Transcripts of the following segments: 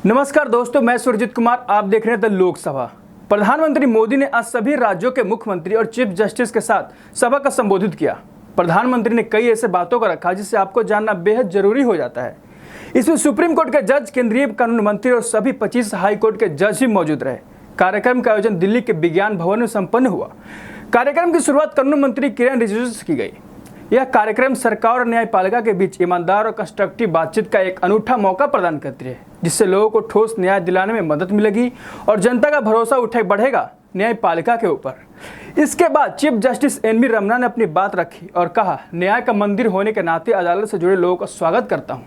नमस्कार दोस्तों, मैं सुरजीत कुमार। आप देख रहे हैं द लोकसभा। प्रधानमंत्री मोदी ने आज सभी राज्यों के मुख्यमंत्री और चीफ जस्टिस के साथ सभा का संबोधित किया। प्रधानमंत्री ने कई ऐसे बातों को रखा जिसे आपको जानना बेहद जरूरी हो जाता है। इसमें सुप्रीम कोर्ट के जज, केंद्रीय कानून मंत्री और सभी 25 हाई कोर्ट के जज भी मौजूद रहे। कार्यक्रम का आयोजन दिल्ली के विज्ञान भवन में संपन्न हुआ। कार्यक्रम की शुरुआत कानून मंत्री किरण रिजिजू से की गई। यह कार्यक्रम सरकार और न्यायपालिका के बीच ईमानदार और कंस्ट्रक्टिव बातचीत का एक अनूठा मौका प्रदान करती है, जिससे लोगों को ठोस न्याय दिलाने में मदद मिलेगी और जनता का भरोसा बढ़ेगा न्यायपालिका के ऊपर। इसके बाद चीफ जस्टिस एन.वी. रमन्ना ने अपनी बात रखी और कहा, न्याय का मंदिर होने के नाते अदालत से जुड़े लोगों का स्वागत करता हूं।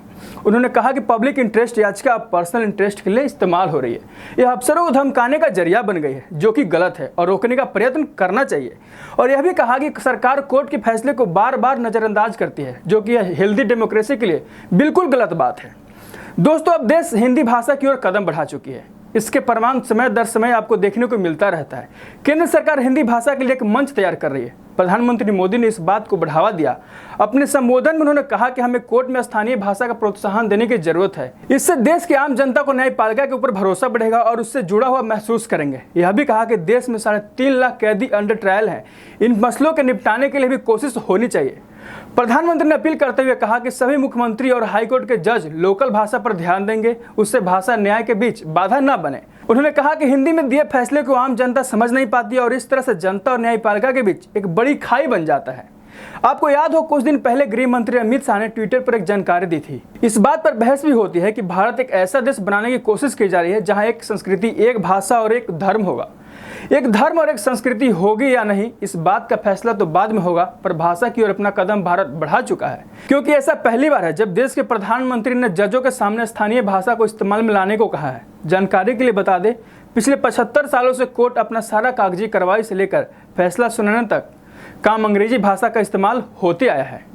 उन्होंने कहा कि पब्लिक इंटरेस्ट याचिका अब पर्सनल इंटरेस्ट के लिए इस्तेमाल हो रही है। यह अफसरों को धमकाने का जरिया बन गई है, जो कि गलत है और रोकने का प्रयत्न करना चाहिए। और यह भी कहा कि सरकार कोर्ट के फैसले को बार बार नजरअंदाज करती है, जो कि हेल्दी डेमोक्रेसी के लिए बिल्कुल गलत बात है। दोस्तों, अब देश हिंदी भाषा की ओर कदम बढ़ा चुकी है। इसके प्रमाण समय दर समय आपको देखने को मिलता रहता है। केंद्र सरकार हिंदी भाषा के लिए एक मंच तैयार कर रही है। प्रधानमंत्री मोदी ने इस बात को बढ़ावा दिया। अपने संबोधन में उन्होंने कहा कि हमें कोर्ट में स्थानीय भाषा का प्रोत्साहन देने की जरूरत है। इससे देश की आम जनता को न्यायपालिका के ऊपर भरोसा बढ़ेगा और उससे जुड़ा हुआ महसूस करेंगे। यह भी कहा कि देश में 3.5 लाख कैदी अंडर ट्रायल हैं। इन मसलों के निपटाने के लिए भी कोशिश होनी चाहिए। प्रधानमंत्री ने अपील करते हुए कहा कि सभी मुख्यमंत्री और हाईकोर्ट के जज लोकल भाषा पर ध्यान देंगे, उससे भाषा न्याय के बीच बाधा न बने। उन्होंने कहा कि हिंदी में दिए फैसले को आम जनता समझ नहीं पाती और इस तरह से जनता और न्यायपालिका के बीच एक बड़ी खाई बन जाता है। आपको याद हो, कुछ दिन पहले गृह मंत्री अमित शाह ने ट्विटर पर एक जानकारी दी थी। इस बात पर बहस भी होती है कि भारत एक ऐसा देश बनाने की कोशिश की जा रही है जहां एक संस्कृति, एक भाषा और एक धर्म होगा। एक धर्म और एक संस्कृति होगी या नहीं, इस बात का फैसला तो बाद में होगा, पर भाषा की ओर अपना कदम भारत बढ़ा चुका है। क्योंकि ऐसा पहली बार है जब देश के प्रधानमंत्री ने जजों के सामने स्थानीय भाषा को इस्तेमाल में लाने को कहा है। जानकारी के लिए बता दें, पिछले 75 सालों से कोर्ट अपना सारा कागजी कार्रवाई से लेकर फैसला सुनाने तक काम अंग्रेजी भाषा का इस्तेमाल होते आया है।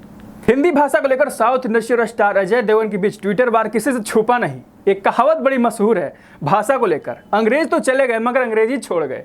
हिंदी भाषा को लेकर साउथ इंडस्ट्री और स्टार अजय देवगन के बीच ट्विटर वार किसी से छुपा नहीं। एक कहावत बड़ी मशहूर है भाषा को लेकर, अंग्रेज तो चले गए मगर अंग्रेजी छोड़ गए।